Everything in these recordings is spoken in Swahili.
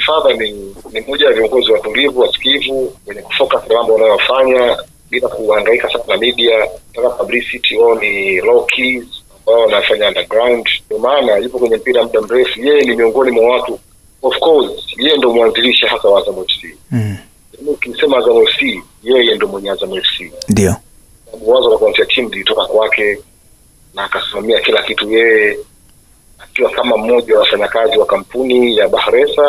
Father ni mmoja wa viongozi watulivu, wasikivu, wenye kufocus na mambo wanayofanya bila kuhangaika sana na media, kama publicity wao ni low keys ambao wanafanya underground. Kwa maana yupo kwenye mpira muda mrefu, yeye ni miongoni mwa watu, of course yeye ndio mwanzilishi hasa wa Azam FC. Ukisema Azam FC, yeye ndio mwenye Azam FC. Ndio. Wazo la kuanzia timu lilitoka kwake na akasimamia kila kitu yeye, akiwa kama mmoja wa wafanyakazi wa kampuni ya Bahresa.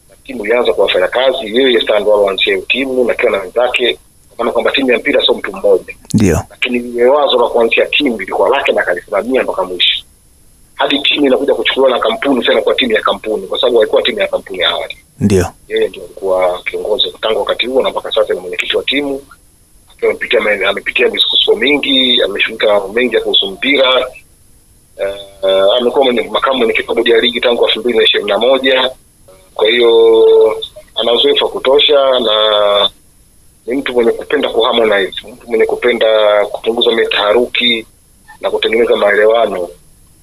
Na timu ilianza kwa wafanyakazi, yeye stand wao timu na kiwa na wenzake, kwa kwamba timu ya mpira sio mtu mmoja. Ndio. Lakini wazo la kuanzia timu lilikuwa lake na kalisimamia mpaka mwisho. Hadi timu inakuja kuchukuliwa na kampuni sana kwa timu ya kampuni, kwa sababu haikuwa timu ya kampuni awali. Ndio. Yeye ndio alikuwa kiongozi tangu wakati huo na mpaka sasa ni mwenyekiti wa timu. Amepitia misukosuko mingi, ameshuhudia mengi kuhusu mpira. Amekuwa makamu mwenyekiti wa bodi ya ligi tangu 2021. Kwa hiyo ana uzoefu wa kutosha na ni mtu mwenye kupenda kuharmonize, mtu mwenye kupenda kupunguza mitaharuki na kutengeneza maelewano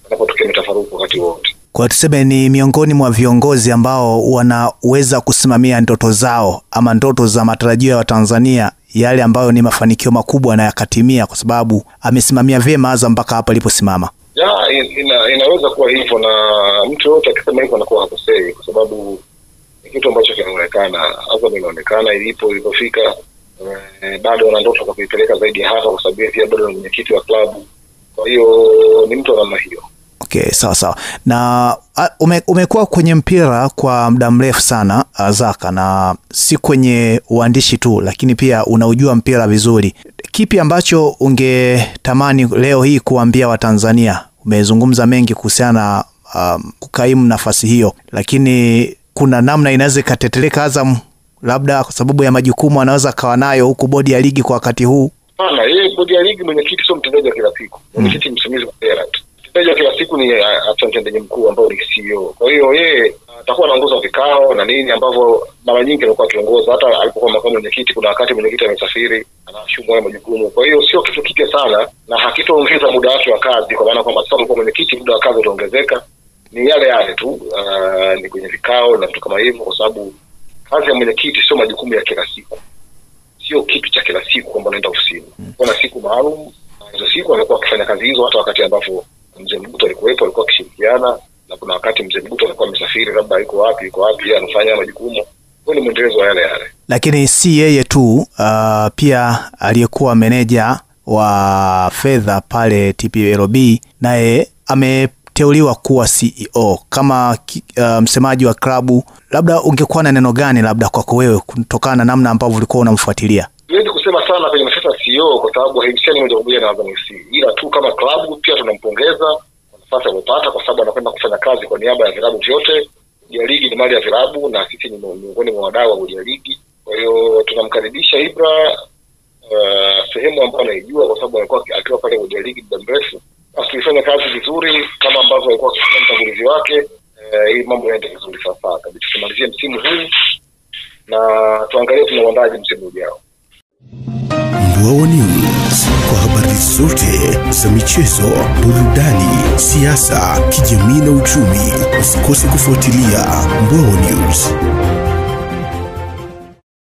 anapotokea mitafaruku wakati wote. Kwa tuseme ni miongoni mwa viongozi ambao wanaweza kusimamia ndoto zao ama ndoto za matarajio ya Watanzania, yale ambayo ni mafanikio makubwa na yakatimia kwa sababu amesimamia vyema Azam mpaka hapa aliposimama. Inaweza kuwa hivyo, na mtu yote akisema hivyo anakuwa hakosei, kwa sababu ni kitu ambacho kinaonekana. Azam inaonekana ilipofika, bado ana ndoto za kuipeleka zaidi hapa, kwa sababu pia bado ni mwenyekiti wa klabu. Kwa hiyo ni mtu wa namna hiyo. Okay, sawa. Na umekuwa kwenye mpira kwa muda mrefu sana Zaka, na si kwenye uandishi tu, lakini pia unaujua mpira vizuri. Kipi ambacho ungetamani leo hii kuambia Watanzania? Umezungumza mengi kuhusiana kukaimu nafasi hiyo, lakini kuna namna inaweza ikateteleka Azam, labda kwa sababu ya majukumu anaweza kawa nayo huku bodi ya ligi kwa wakati huu. Hapana, yeye bodi ya ligi mwenyekiti sio mtendaji wa kila siku. Mwenyekiti msimamizi wa mpira tu. Mtendaji wa kila siku ni mtendaji mkuu ambao ni CEO. Kwa hiyo yeye atakuwa anaongoza vikao na nini ambavyo mara nyingi alikuwa akiongoza. Hata alipokuwa makamu mwenyekiti, kuna wakati mwenyekiti amesafiri, anashughulika na majukumu. Kwa hiyo sio kitu kipya sana na hakitaongeza muda wake wa kazi, kwa maana kwamba sasa kwa mwenyekiti muda wa kazi utaongezeka. Ni yale tu, ni kwenye vikao na vitu kama hivyo, kwa sababu kazi ya mwenyekiti sio majukumu ya kila siku. Sio kitu cha kila siku kwamba anaenda ofisini. Kuna siku maalum, hizo siku anakuwa akifanya kazi hizo, hata wakati ambapo Mzee Mguto alikuwepo alikuwa akishirikiana, na kuna wakati Mzee Mguto alikuwa amesafiri, labda yuko wapi anafanya majukumu. Kwa ni mwendelezo wa yale. Lakini si yeye tu, pia aliyekuwa meneja wa fedha pale TPLB naye ameteuliwa kuwa CEO. Kama msemaji wa klabu, labda ungekuwa na neno gani labda kwako wewe kutokana na namna ambavyo ulikuwa unamfuatilia? Siwezi kusema sana kwenye nafasi ya CEO kwa sababu haimshani moja kwa moja na Azam FC. Ila tu kama klabu pia tunampongeza kwa nafasi aliyopata, kwa sababu anakwenda kufanya kazi kwa niaba ya vilabu vyote. Bodi ya ligi ni mali ya vilabu na sisi ni miongoni mwa wadau wa bodi ya ligi. Kwa hiyo tunamkaribisha Ibra sehemu ambayo anaijua, kwa sababu alikuwa akiwa pale bodi ya ligi muda mrefu. Basi tulifanya kazi vizuri kama ambavyo alikuwa akifanya mtangulizi wake. Hii mambo yanaenda vizuri sasa. Kabisa tumalizie msimu huu na tuangalie tunaandaje msimu ujao. Mbwawa News, kwa habari zote za michezo, burudani, siasa, kijamii na uchumi. Usikose kufuatilia Mbwawa News.